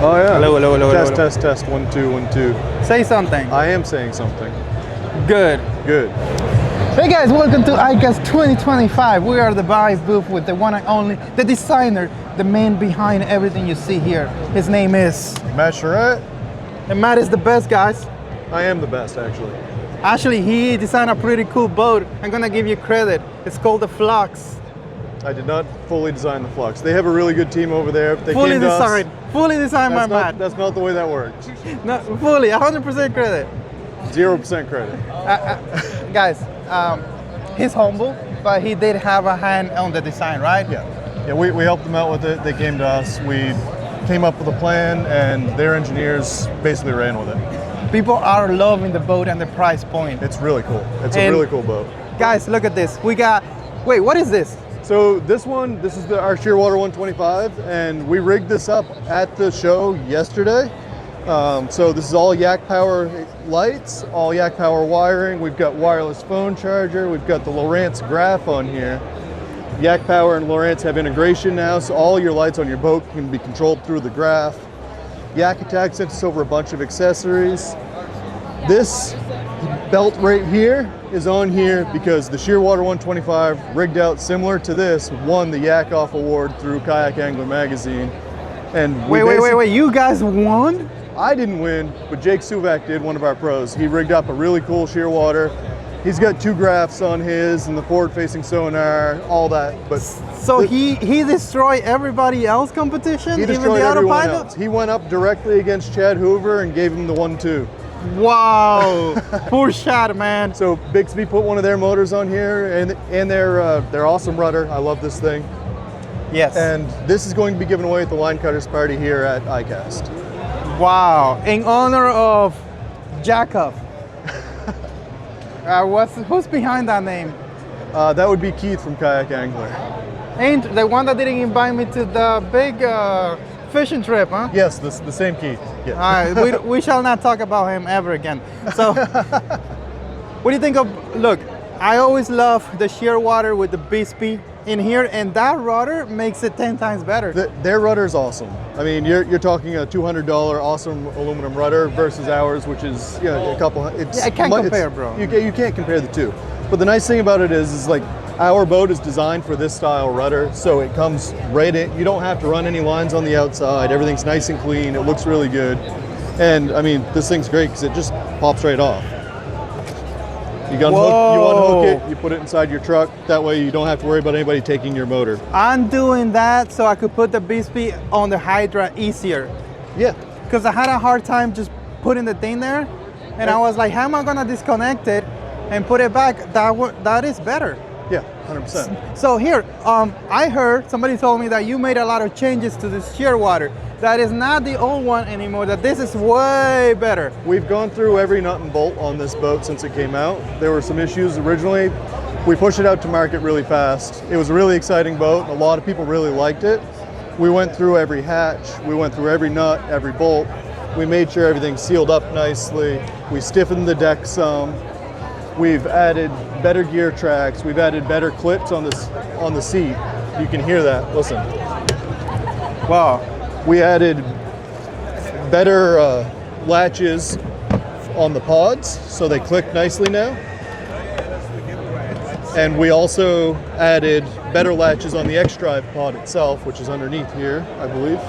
Oh yeah. Hello, hello, hello. Test, hello. test, test. 1, 2, 1, 2. Say something. I am saying something. Good. Good. Hey guys, welcome to iCast 2025. We are the Vive booth with the one and only, the designer, the man behind everything you see here. His name is Matt Charette. And Matt is the best, guys. I am the best, actually. Actually, he designed a pretty cool boat. I'm gonna give you credit. It's called the Flux. I did not fully design the Flux. They have a really good team over there. They Fully came to us. designed. Fully designed by Matt. That's not the way that works. No, fully, 100% credit. 0% credit. Guys, he's humble, but he did have a hand on the design, right? Yeah, we helped them out with it. They came to us. We came up with a plan, and their engineers basically ran with it. People are loving the boat and the price point. It's really cool. It's a really cool boat. Guys, look at this. We got, wait, what is this? So this is our Shearwater 125, and we rigged this up at the show yesterday. So this is all Yak Power lights, all Yak Power wiring. We've got wireless phone charger. We've got the Lowrance graph on here. Yak Power and Lowrance have integration now, so all your lights on your boat can be controlled through the graph. Yak Attack sent us over a bunch of accessories. This belt right here is on here because the Shearwater 125 rigged out similar to this won the Yak Off Award through Kayak Angler magazine. And wait, you guys won? I didn't win, but Jake Suvak did, one of our pros. He rigged up a really cool Shearwater. He's got 2 graphs on his and the forward-facing sonar, all that. But so he destroyed everybody else competition, he destroyed everyone else. He went up directly against Chad Hoover and gave him the 1-2. Wow, poor shot, man. So Bixby put one of their motors on here, and their awesome rudder. I love this thing. Yes. And this is going to be given away at the Line Cutters party here at iCast. Wow, in honor of Jacob. Who's behind that name? That would be Keith from Kayak Angler. Ain't the one that didn't invite me to the big fishing trip, huh? Yes, the same Keith. Yeah. All right, we shall not talk about him ever again. So, what do you think of, look, I always love the Shearwater with the Bixby in here, and that rudder makes it 10 times better. Their rudder is awesome. I mean, you're talking a $200 awesome aluminum rudder versus ours, which is a couple. I can't compare, bro. You can't compare the two. But the nice thing about it is like our boat is designed for this style rudder, so it comes right in. You don't have to run any lines on the outside. Everything's nice and clean. It looks really good, and I mean, this thing's great because it just pops right off. You unhook it, you put it inside your truck. That way you don't have to worry about anybody taking your motor. I'm doing that so I could put the Bixby on the Hydra easier. Yeah. Because I had a hard time just putting the thing there, and I was like, how am I gonna disconnect it and put it back? That is better. Yeah, 100%. So here, I heard somebody told me that you made a lot of changes to this Shearwater. That is not the old one anymore, that this is way better. We've gone through every nut and bolt on this boat since it came out. There were some issues originally. We pushed it out to market really fast. It was a really exciting boat. A lot of people really liked it. We went through every hatch. We went through every nut, every bolt. We made sure everything sealed up nicely. We stiffened the deck some. We've added better gear tracks. We've added better clips on the seat. You can hear that, listen. Wow. We added better latches on the pods, so they click nicely now. And we also added better latches on the X-Drive pod itself, which is underneath here, I believe.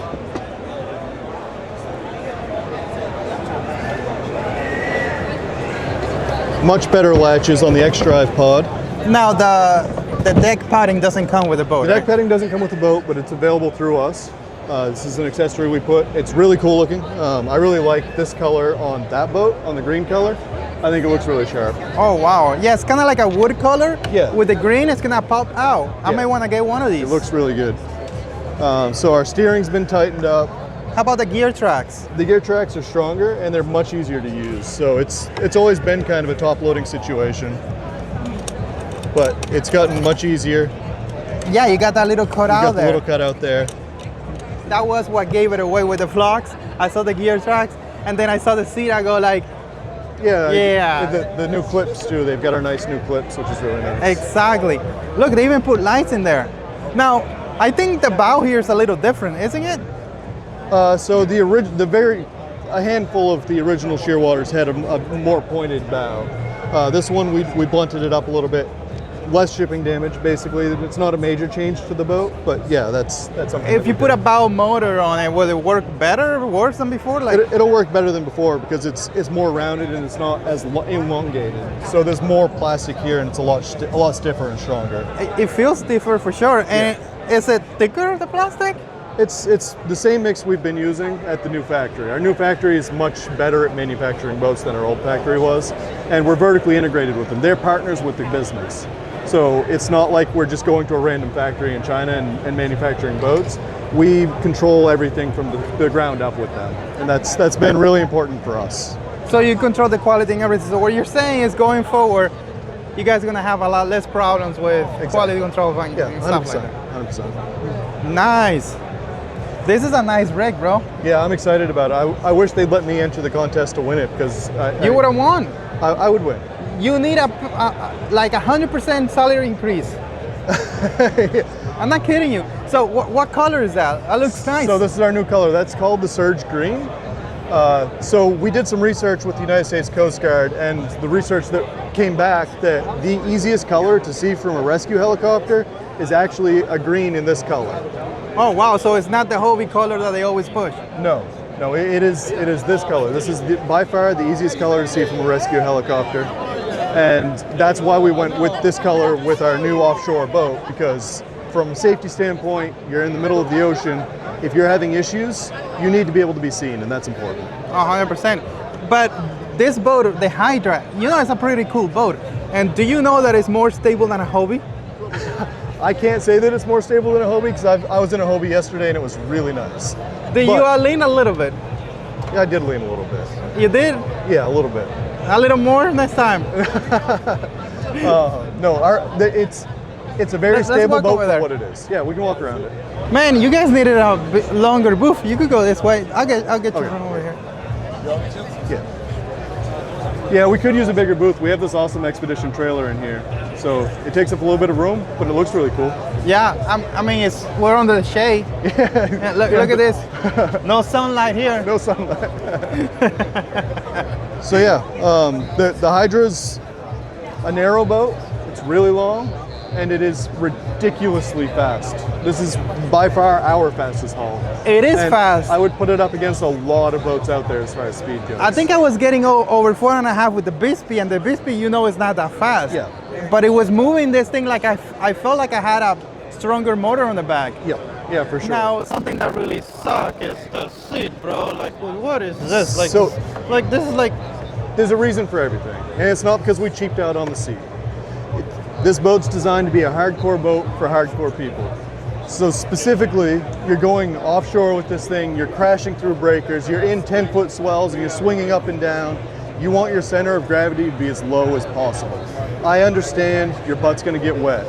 Much better latches on the X-Drive pod. Now the deck padding doesn't come with the boat. The deck padding doesn't come with the boat, but it's available through us. This is an accessory we put. It's really cool looking. I really like this color on that boat, on the green color. I think it looks really sharp. Oh wow, yeah, it's kind of like a wood color. Yeah. With the green, it's gonna pop out. I might want to get one of these. It looks really good. So our steering's been tightened up. How about the gear tracks? The gear tracks are stronger and they're much easier to use. So it's always been kind of a top loading situation, but it's gotten much easier. Yeah, you got that little cutout there. The little cutout there. That was what gave it away with the Flux. I saw the gear tracks, and then I saw the seat. I go like, yeah. The new clips too. They've got our nice new clips, which is really nice. Exactly. Look, they even put lights in there. Now, I think the bow here is a little different, isn't it? So a handful of the original Shearwaters had a more pointed bow. This one we blunted it up a little bit. Less shipping damage, basically. It's not a major change to the boat, but yeah, that's something. If you put a bow motor on it, will it work better, worse than before? Like it'll work better than before because it's more rounded and it's not as elongated. So there's more plastic here and it's a lot stiffer and stronger. It feels stiffer for sure. And is it thicker, the plastic? It's the same mix we've been using at the new factory. Our new factory is much better at manufacturing boats than our old factory was, and we're vertically integrated with them. They're partners with the business. So it's not like we're just going to a random factory in China and manufacturing boats. We control everything from the ground up with them, and that's been really important for us. So you control the quality and everything. So what you're saying is going forward, you guys are gonna have a lot less problems with quality control and stuff like that. 100%. Nice. This is a nice rig, bro. Yeah, I'm excited about it. I wish they'd let me enter the contest to win it because you would have won. I would win. You need like 100% salary increase. I'm not kidding you. So what color is that? That looks nice. So this is our new color. That's called the Surge Green. So we did some research with the United States Coast Guard, and the research that came back that the easiest color to see from a rescue helicopter is actually a green in this color. Oh wow! So it's not the Hobie color that they always push. No, it is this color. This is by far the easiest color to see from a rescue helicopter. And that's why we went with this color with our new offshore boat, because from a safety standpoint, you're in the middle of the ocean. If you're having issues, you need to be able to be seen, and that's important. 100%. But this boat, the Hydra, you know, it's a pretty cool boat. And do you know that it's more stable than a Hobie? I can't say that it's more stable than a Hobie because I was in a Hobie yesterday and it was really nice. Did you lean a little bit? Yeah, I did lean a little bit. You did? Yeah, a little bit. A little more next time. No, it's a very stable boat for what it is. Yeah, we can walk around it. Man, you guys needed a bit longer booth. You could go this way. I'll get you from over here. Yeah, we could use a bigger booth. We have this awesome expedition trailer in here, so it takes up a little bit of room, but it looks really cool. Yeah, I mean, we're under the shade. Yeah, look at this. No sunlight here. No sunlight. So yeah, the Hydra's a narrow boat. It's really long, and it is ridiculously fast. This is by far our fastest haul. It is fast. I would put it up against a lot of boats out there as far as speed goes. I think I was getting over 4.5 with the Bispy, and the Bispy, you know, is not that fast. Yeah. But it was moving this thing like I felt like I had a stronger motor on the back. Yeah, for sure. Now, something that really sucks is the seat, bro. Like, what is this? Like, so, this is like... There's a reason for everything, and it's not because we cheaped out on the seat. This boat's designed to be a hardcore boat for hardcore people. So specifically, you're going offshore with this thing, you're crashing through breakers, you're in 10-foot swells, and you're swinging up and down. You want your center of gravity to be as low as possible. I understand your butt's gonna get wet.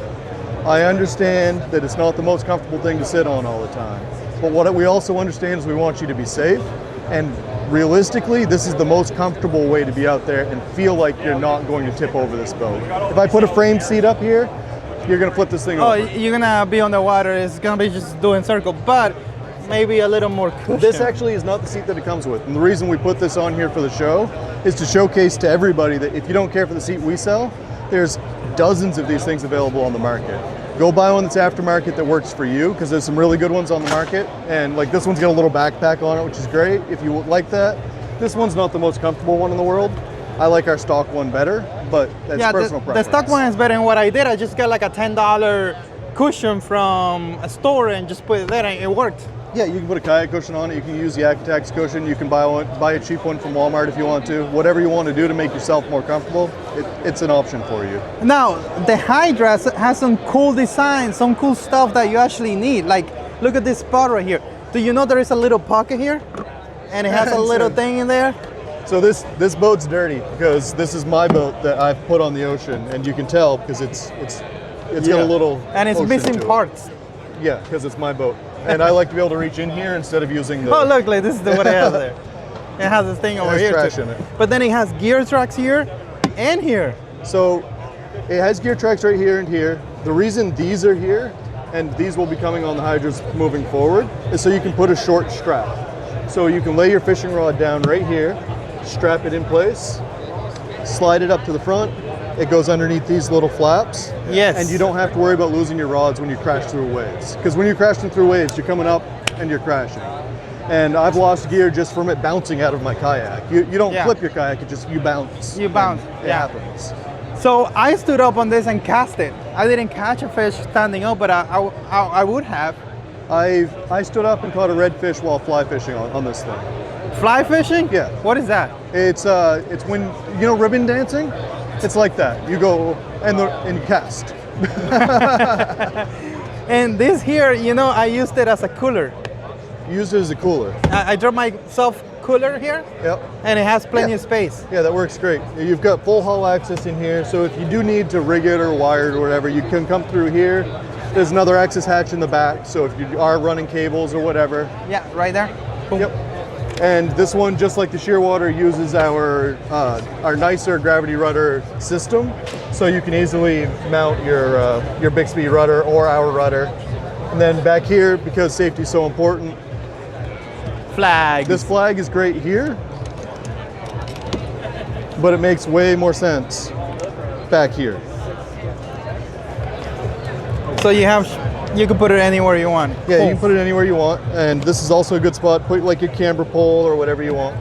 I understand that it's not the most comfortable thing to sit on all the time. But what we also understand is we want you to be safe, and realistically, this is the most comfortable way to be out there and feel like you're not going to tip over this boat. If I put a frame seat up here, you're gonna flip this thing over. Oh, you're gonna be on the water, it's gonna be just doing circle, but maybe a little more cushion. This actually is not the seat that it comes with. And the reason we put this on here for the show is to showcase to everybody that if you don't care for the seat we sell, there's dozens of these things available on the market. Go buy one that's aftermarket that works for you, because there's some really good ones on the market. And like this one's got a little backpack on it, which is great if you like that. This one's not the most comfortable one in the world. I like our stock one better, but that's personal preference. The stock one is better. And what I did, I just got like a $10 cushion from a store and just put it there and it worked. Yeah, you can put a kayak cushion on it. You can use the YakGadget cushion. You can buy a cheap one from Walmart if you want to. Whatever you want to do to make yourself more comfortable, it's an option for you. Now, the Hydra has some cool designs, some cool stuff that you actually need. Like, look at this spot right here. Do you know there is a little pocket here? And it has a little thing in there? So this boat's dirty because this is my boat that I've put on the ocean, and you can tell because it's got a little and it's missing parts. Yeah, because it's my boat. And I like to be able to reach in here instead of using the... Oh, look, like this is what it has there. It has this thing over here trash too. in it. But then it has gear tracks here and here. So it has gear tracks right here and here. The reason these are here and these will be coming on the Hydras moving forward, is so you can put a short strap. So you can lay your fishing rod down right here, strap it in place, slide it up to the front. It goes underneath these little flaps. Yes. And you don't have to worry about losing your rods when you crash through waves. Because when you're crashing through waves, you're coming up and you're crashing. And I've lost gear just from it bouncing out of my kayak. You don't flip your kayak, you bounce. You bounce, It happens. So I stood up on this and cast it. I didn't catch a fish standing up, but I would have. I stood up and caught a redfish while fly fishing on this thing. Fly fishing? Yeah. What is that? It's when, you know, ribbon dancing? It's like that. You go and you cast. And this here, you know, I used it as a cooler. Use it as a cooler. I dropped myself cooler here. Yep. And it has plenty of space. Yeah, that works great. You've got full hull access in here, so if you do need to rig it or wire it or whatever, you can come through here. There's another access hatch in the back, so if you are running cables or whatever. Yeah, right there. Boom. Yep. And this one, just like the Shearwater, uses our nicer gravity rudder system, so you can easily mount your Bixby rudder or our rudder. And then back here, because safety is so important, Flag. this flag is great here, but it makes way more sense back here. So you can put it anywhere you want. Yeah, you can put it anywhere you want, and this is also a good spot. Put like your camber pole or whatever you want.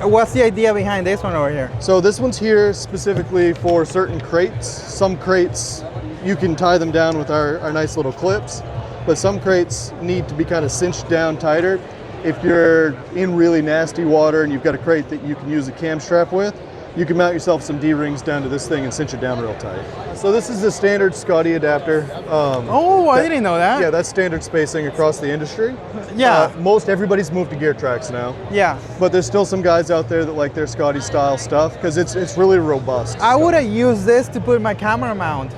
What's the idea behind this one over here? So this one's here specifically for certain crates. Some crates, you can tie them down with our nice little clips, but some crates need to be kind of cinched down tighter. If you're in really nasty water and you've got a crate that you can use a cam strap with, you can mount yourself some D-rings down to this thing and cinch it down real tight. So this is the standard Scotty adapter. I didn't know that. Yeah, that's standard spacing across the industry. Yeah. Everybody's moved to gear tracks now. Yeah. But there's still some guys out there that like their Scotty style stuff because it's really robust. I would have used this to put my camera mount.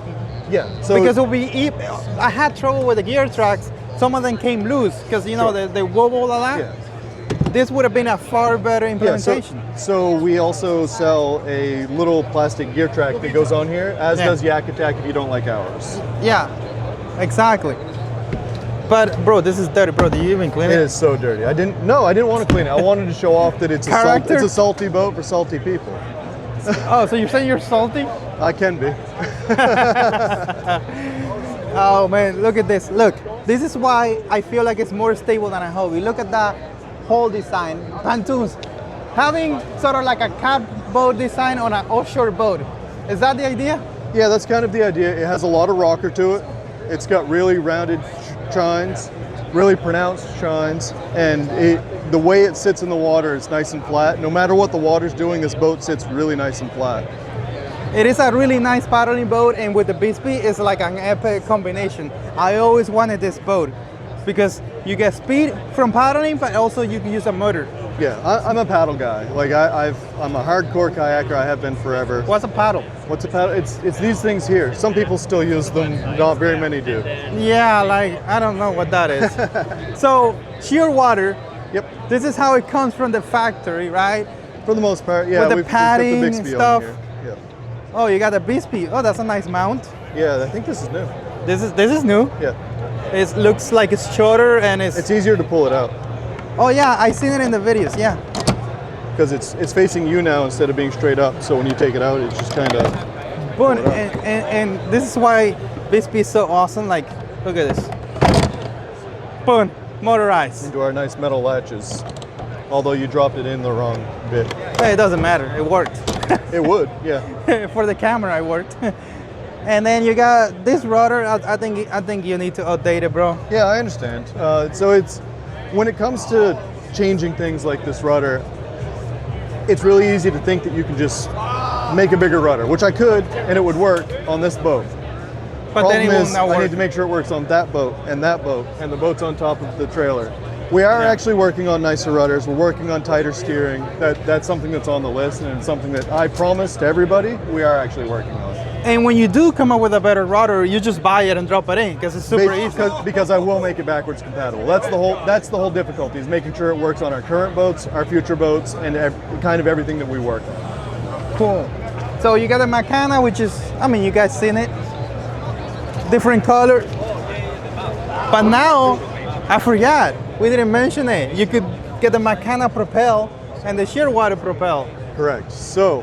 Yeah. So Because it would be, I had trouble with the gear tracks. Some of them came loose because, you know, they wobble a lot. Yeah. This would have been a far better implementation. So we also sell a little plastic gear track that goes on here, as does YakGadget if you don't like ours. Yeah, exactly. But bro, this is dirty, bro. Do you even clean it? It is so dirty. I didn't want to clean it. I wanted to show off that it's a salty boat for salty people. Oh, so you're saying you're salty? I can be. Oh man, look at this. Look, this is why I feel like it's more stable than a hobby. Look at that whole design, pontoons. Having sort of like a cat boat design on an offshore boat. Is that the idea? Yeah, that's kind of the idea. It has a lot of rocker to it. It's got really rounded chines, really pronounced chines, and the way it sits in the water is nice and flat. No matter what the water's doing, this boat sits really nice and flat. It is a really nice paddling boat, and with the Bixby, it's like an epic combination. I always wanted this boat because you get speed from paddling, but also you can use a motor. Yeah, I'm a paddle guy. Like I'm a hardcore kayaker. I have been forever. What's a paddle? What's a paddle? It's these things here. Some people still use them. Not very many do. Yeah, like I don't know what that is. So Shearwater. Yep. This is how it comes from the factory, right? For the most part, yeah. With the padding we've got the Bixby stuff. on here. Yeah. Oh, you got the Bixby. Oh, that's a nice mount. Yeah, I think this is new. This is new. Yeah. It looks like it's shorter and it's easier to pull it out. Oh yeah, I seen it in the videos. Yeah. Because it's facing you now instead of being straight up. So when you take it out, it's just kind of. Boom, and this is why Bixby is so awesome. Like, look at this. Boom, motorized. Into our nice metal latches. Although you dropped it in the wrong bit. Hey, it doesn't matter. It worked. It would, yeah. For the camera, it worked. And then you got this rudder. I think you need to update it, bro. Yeah, I understand. So it's when it comes to changing things like this rudder, it's really easy to think that you can just make a bigger rudder, which I could, and it would work on this boat. But then it will not work. I need to make sure it works on that boat, and the boats on top of the trailer. We are actually working on nicer rudders. We're working on tighter steering. That's something that's on the list, and it's something that I promised to everybody we are actually working on. And when you do come up with a better rudder, you just buy it and drop it in because it's super easy. Because I will make it backwards compatible. That's the whole difficulty, is making sure it works on our current boats, our future boats, and kind of everything that we work on. Cool. So you got the Makana, which is, I mean, you guys seen it. Different color. But now, I forgot. We didn't mention it. You could get the Makana propel and the Shearwater propel. Correct. So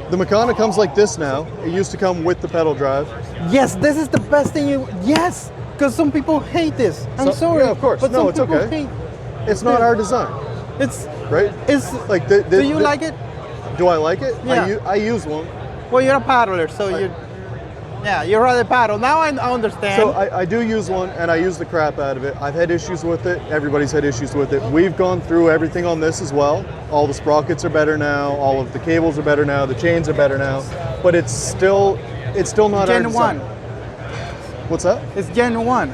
the Makana comes like this now. It used to come with the pedal drive. Yes, this is the best thing you. Yes, because some people hate this. I'm sorry. Yeah, of course. But No, some it's people okay. hate. It's not our design, It's right? it's Like do you like it? Do I like it? Yeah. I use one. Well, you're a paddler, so you'd rather paddle. Now I understand. So I do use one, and I use the crap out of it. I've had issues with it. Everybody's had issues with it. We've gone through everything on this as well. All the sprockets are better now. All of the cables are better now. The chains are better now. But it's still not our Gen design. 1. What's that? It's Gen 1.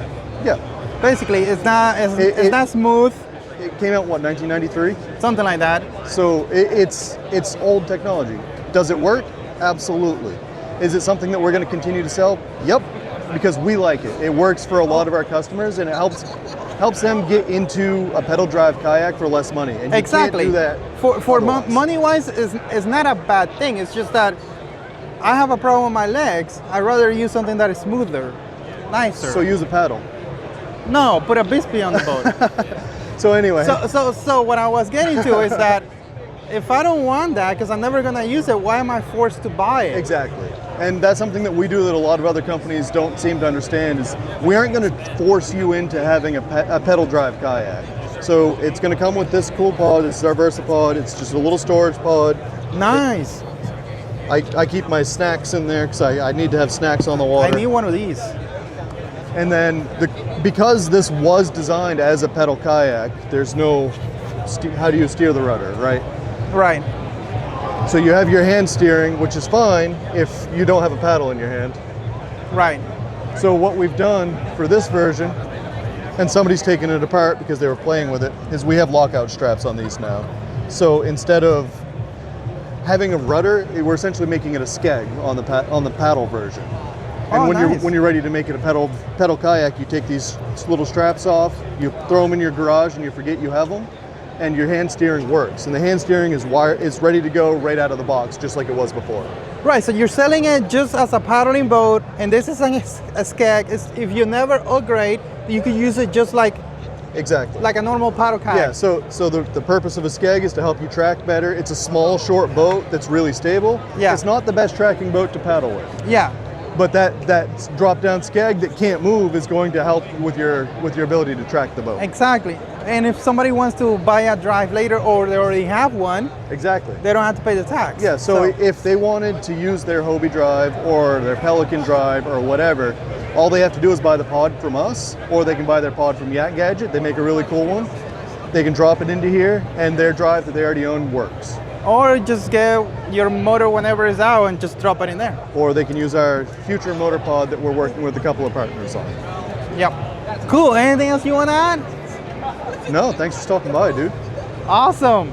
Yeah. Basically, it's not smooth, It came out, what, 1993? something like that. So it's old technology. Does it work? Absolutely. Is it something that we're going to continue to sell? Yep, because we like it. It works for a lot of our customers, and it helps them get into a pedal drive kayak for less money. And you Exactly. can't do that For otherwise. money-wise, is not a bad thing. It's just that I have a problem with my legs. I'd rather use something that is smoother, nicer. So use a paddle. No, put a Bisbee on the boat. So anyway, So what I was getting to is that if I don't want that, because I'm never gonna use it, why am I forced to buy it? exactly. And that's something that we do that a lot of other companies don't seem to understand is we aren't going to force you into having a pedal drive kayak. So it's going to come with this cool pod. This is our VersaPod. It's just a little storage pod. Nice. I keep my snacks in there because I need to have snacks on the I water. need one of these. And then because this was designed as a pedal kayak, there's no, how do you steer the rudder, right? Right. So you have your hand steering, which is fine if you don't have a paddle in your hand. Right. So what we've done for this version, and somebody's taken it apart because they were playing with it, is we have lockout straps on these now. So instead of having a rudder, we're essentially making it a skeg on the paddle version. And Oh, when nice. you're ready to make it a pedal kayak, you take these little straps off, you throw them in your garage, and you forget you have them, and your hand steering works. And the hand steering is ready to go right out of the box, just like it was before. Right. So you're selling it just as a paddling boat, and this is a skeg. If you never upgrade, you could use it just like Exactly. a normal paddle kayak. Yeah, so the purpose of a skeg is to help you track better. It's a small, short boat that's really stable. Yeah. It's not the best tracking boat to paddle with. Yeah. But that drop-down skeg that can't move is going to help with your ability to track the boat. Exactly. And if somebody wants to buy a drive later, or they already have one, Exactly. they don't have to pay the tax. Yeah, so if they wanted to use their Hobie drive or their Pelican drive or whatever, all they have to do is buy the pod from us, or they can buy their pod from YakGadget. They make a really cool one. They can drop it into here, and their drive that they already own works. Or just get your motor whenever it's out and just drop it in there. Or they can use our future motor pod that we're working with a couple of partners on. Yep. Cool. Anything else you want to add? No, thanks for stopping by, dude. Awesome.